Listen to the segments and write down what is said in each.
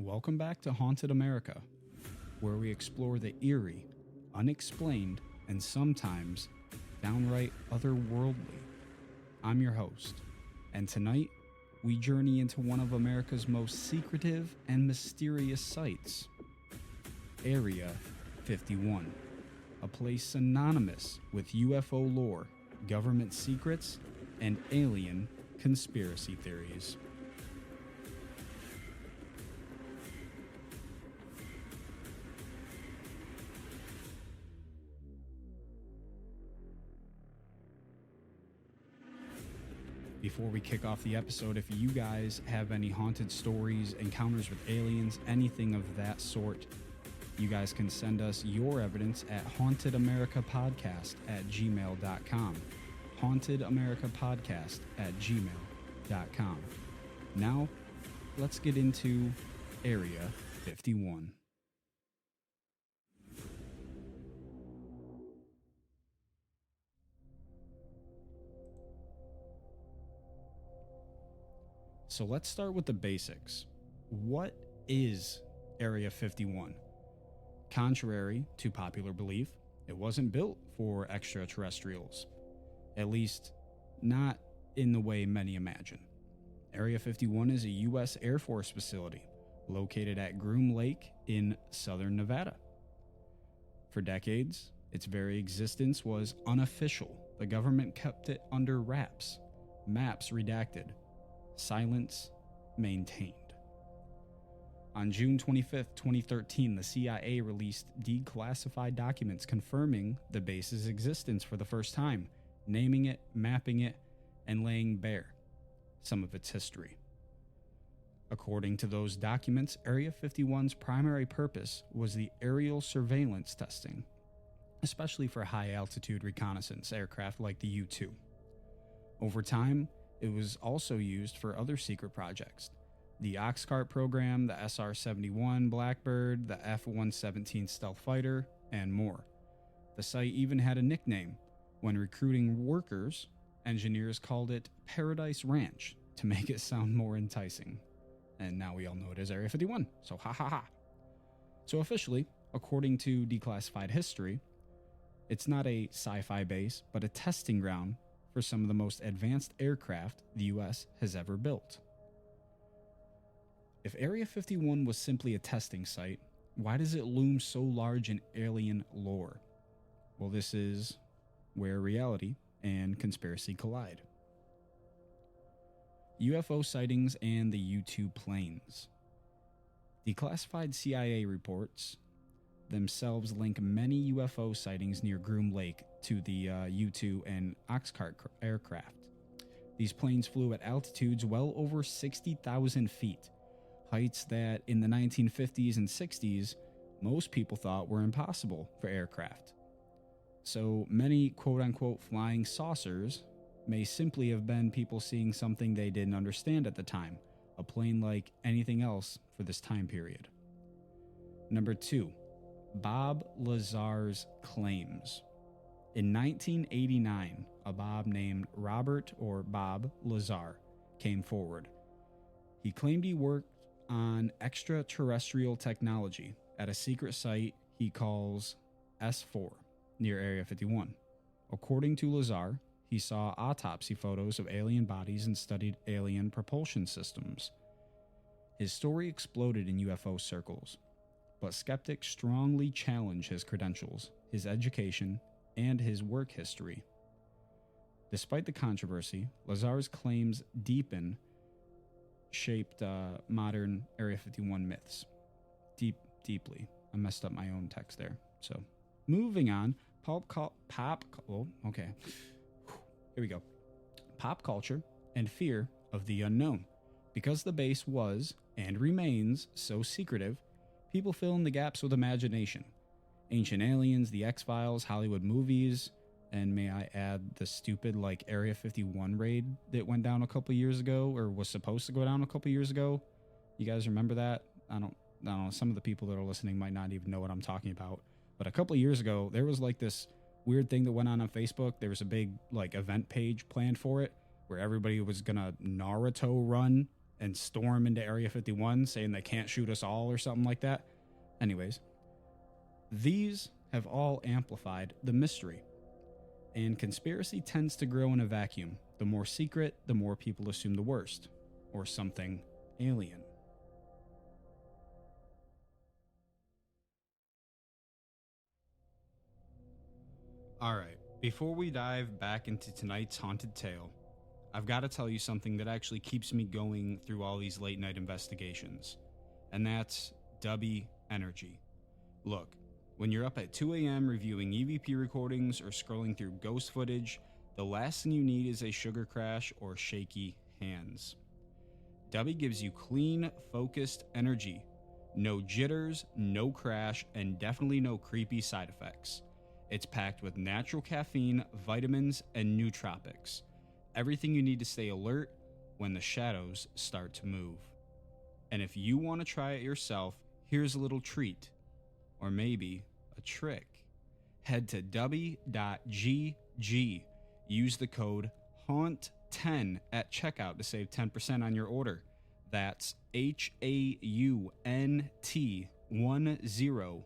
Welcome back to Haunted America, where we explore the eerie, unexplained, and sometimes downright otherworldly. I'm your host, and tonight we journey into one of America's most secretive and mysterious sites, Area 51, a place synonymous with UFO lore, government secrets, and alien conspiracy theories. Before we kick off the episode, if you guys have any haunted stories, encounters with aliens, anything of that sort, you guys can send us your evidence at hauntedamericapodcast@gmail.com. hauntedamericapodcast@gmail.com. Now, let's get into Area 51. So let's start with the basics. What is Area 51? Contrary to popular belief, it wasn't built for extraterrestrials. At least, not in the way many imagine. Area 51 is a U.S. Air Force facility located at Groom Lake in southern Nevada. For decades, its very existence was unofficial. The government kept it under wraps, maps redacted, silence maintained. On June 25th, 2013, the CIA released declassified documents confirming the base's existence for the first time, naming it, mapping it, and laying bare some of its history. According to those documents, Area 51's primary purpose was the aerial surveillance testing, especially for high-altitude reconnaissance aircraft like the U-2. Over time, it was also used for other secret projects, the Oxcart program, the SR-71 Blackbird, the F-117 stealth fighter, and more. The site even had a nickname. When recruiting workers, engineers called it Paradise Ranch to make it sound more enticing. And now we all know it as Area 51, so ha ha ha. So officially, according to declassified history, it's not a sci-fi base, but a testing ground for some of the most advanced aircraft the U.S. has ever built. If Area 51 was simply a testing site, why does it loom so large in alien lore? Well, this is where reality and conspiracy collide. UFO sightings and the U-2 planes. Declassified CIA reports themselves link many UFO sightings near Groom Lake to the U-2 and Oxcart aircraft. These planes flew at altitudes well over 60,000 feet, heights that in the 1950s and 60s most people thought were impossible for aircraft. So many quote-unquote flying saucers may simply have been people seeing something they didn't understand at the time, a plane like anything else for this time period. Number 2. Bob Lazar's claims. In 1989, a Bob named Robert or Bob Lazar came forward. He claimed he worked on extraterrestrial technology at a secret site he calls S4 near Area 51. According to Lazar, he saw autopsy photos of alien bodies and studied alien propulsion systems. His story exploded in UFO circles, but skeptics strongly challenge his credentials, his education, and his work history. Despite the controversy, Lazar's claims shaped modern Area 51 myths. Deeply. I messed up my own text there. So, moving on, here we go. Pop culture and fear of the unknown. Because the base was, and remains, so secretive, people fill in the gaps with imagination. Ancient Aliens, The X-Files, Hollywood movies, and may I add the stupid Area 51 raid that went down a couple years ago, or was supposed to go down a couple years ago. You guys remember that? I don't know. Some of the people that are listening might not even know what I'm talking about. But a couple years ago, there was this weird thing that went on Facebook. There was a big event page planned for it where everybody was gonna Naruto run and storm into Area 51 saying they can't shoot us all or something like that. Anyways, these have all amplified the mystery. And conspiracy tends to grow in a vacuum. The more secret, the more people assume the worst, or something alien. Alright, before we dive back into tonight's haunted tale, I've got to tell you something that actually keeps me going through all these late night investigations, and that's Dubby Energy. Look, when you're up at 2 a.m. reviewing EVP recordings or scrolling through ghost footage, the last thing you need is a sugar crash or shaky hands. Dubby gives you clean, focused energy. No jitters, no crash, and definitely no creepy side effects. It's packed with natural caffeine, vitamins, and nootropics. Everything you need to stay alert when the shadows start to move. And if you want to try it yourself, here's a little treat. Or maybe a trick. Head to dubby.gg. Use the code HAUNT10 at checkout to save 10% on your order. That's HAUNT10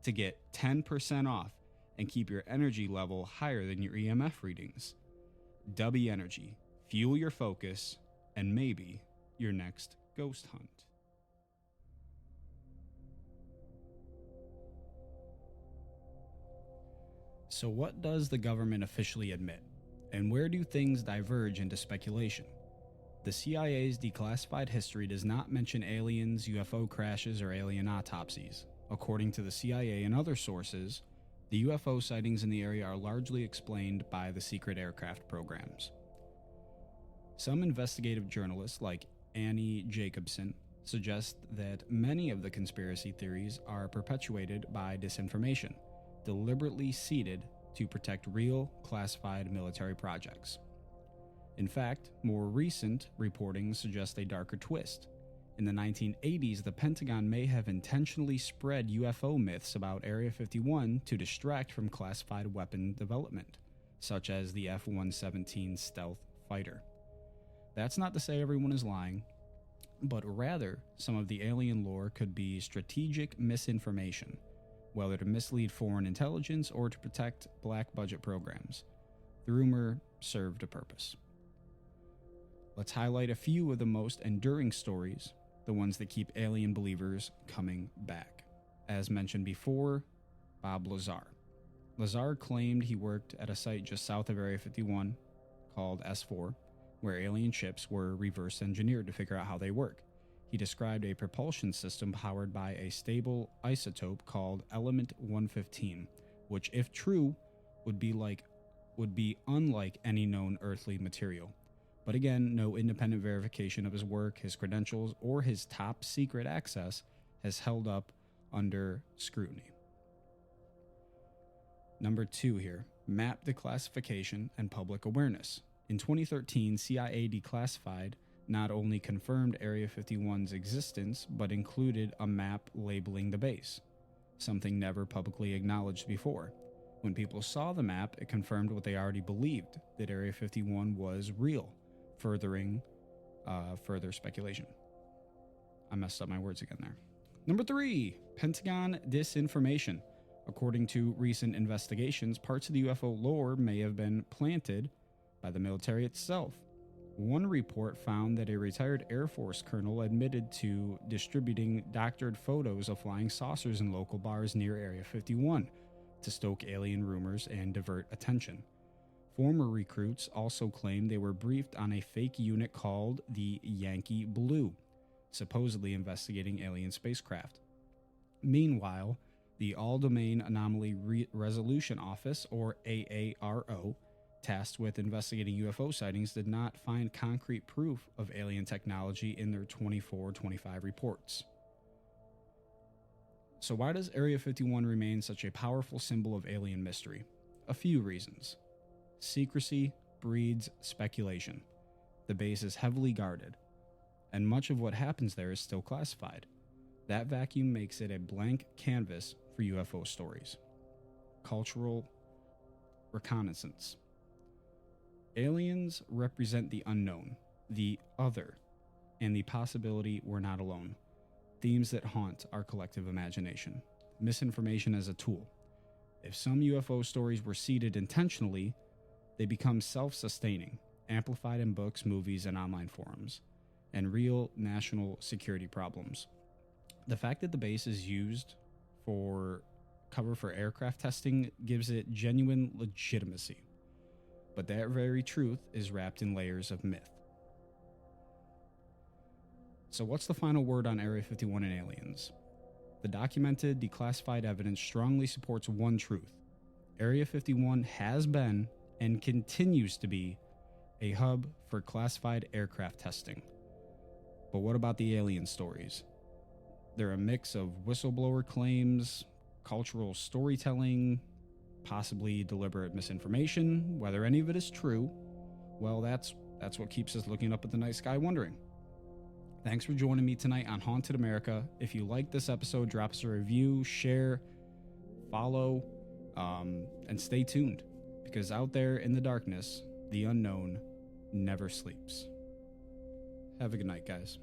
to get 10% off and keep your energy level higher than your EMF readings. Dubby Energy. Fuel your focus and maybe your next ghost hunt. So what does the government officially admit? And where do things diverge into speculation? The CIA's declassified history does not mention aliens, UFO crashes, or alien autopsies. According to the CIA and other sources, the UFO sightings in the area are largely explained by the secret aircraft programs. Some investigative journalists, like Annie Jacobson, suggest that many of the conspiracy theories are perpetuated by disinformation, deliberately seeded to protect real, classified military projects. In fact, more recent reporting suggests a darker twist. In the 1980s, the Pentagon may have intentionally spread UFO myths about Area 51 to distract from classified weapon development, such as the F-117 stealth fighter. That's not to say everyone is lying, but rather some of the alien lore could be strategic misinformation, whether to mislead foreign intelligence or to protect black budget programs. The rumor served a purpose. Let's highlight a few of the most enduring stories, the ones that keep alien believers coming back. As mentioned before, Bob Lazar. Lazar claimed he worked at a site just south of Area 51 called S4, where alien ships were reverse engineered to figure out how they work. He described a propulsion system powered by a stable isotope called Element 115, which, if true, would be unlike any known earthly material. But again, no independent verification of his work, his credentials, or his top secret access has held up under scrutiny. Number 2 here, map declassification and public awareness. In 2013, CIA declassified not only confirmed Area 51's existence, but included a map labeling the base, something never publicly acknowledged before. When people saw the map, it confirmed what they already believed, that Area 51 was real, furthering further speculation. I messed up my words again there. Number 3, Pentagon disinformation. According to recent investigations, parts of the UFO lore may have been planted by the military itself. One report found that a retired Air Force colonel admitted to distributing doctored photos of flying saucers in local bars near Area 51 to stoke alien rumors and divert attention. Former recruits also claimed they were briefed on a fake unit called the Yankee Blue, supposedly investigating alien spacecraft. Meanwhile, the All-Domain Anomaly Resolution Office, or AARO, tasked with investigating UFO sightings, did not find concrete proof of alien technology in their 24-25 reports. So why does Area 51 remain such a powerful symbol of alien mystery? A few reasons. Secrecy breeds speculation. The base is heavily guarded, and much of what happens there is still classified. That vacuum makes it a blank canvas for UFO stories. Cultural reconnaissance. Aliens represent the unknown, the other, and the possibility we're not alone. Themes that haunt our collective imagination. Misinformation as a tool. If some UFO stories were seeded intentionally, they become self-sustaining, amplified in books, movies, and online forums, and real national security problems. The fact that the base is used for cover for aircraft testing gives it genuine legitimacy. But that very truth is wrapped in layers of myth. So what's the final word on Area 51 and aliens? The documented, declassified evidence strongly supports one truth. Area 51 has been and continues to be a hub for classified aircraft testing. But what about the alien stories? They're a mix of whistleblower claims, cultural storytelling, possibly deliberate misinformation. Whether any of it is true, well, that's what keeps us looking up at the night sky wondering. Thanks for joining me tonight on Haunted America. If you like this episode, drop us a review, share, follow, and stay tuned, because out there in the darkness, the unknown never sleeps. Have a good night, guys.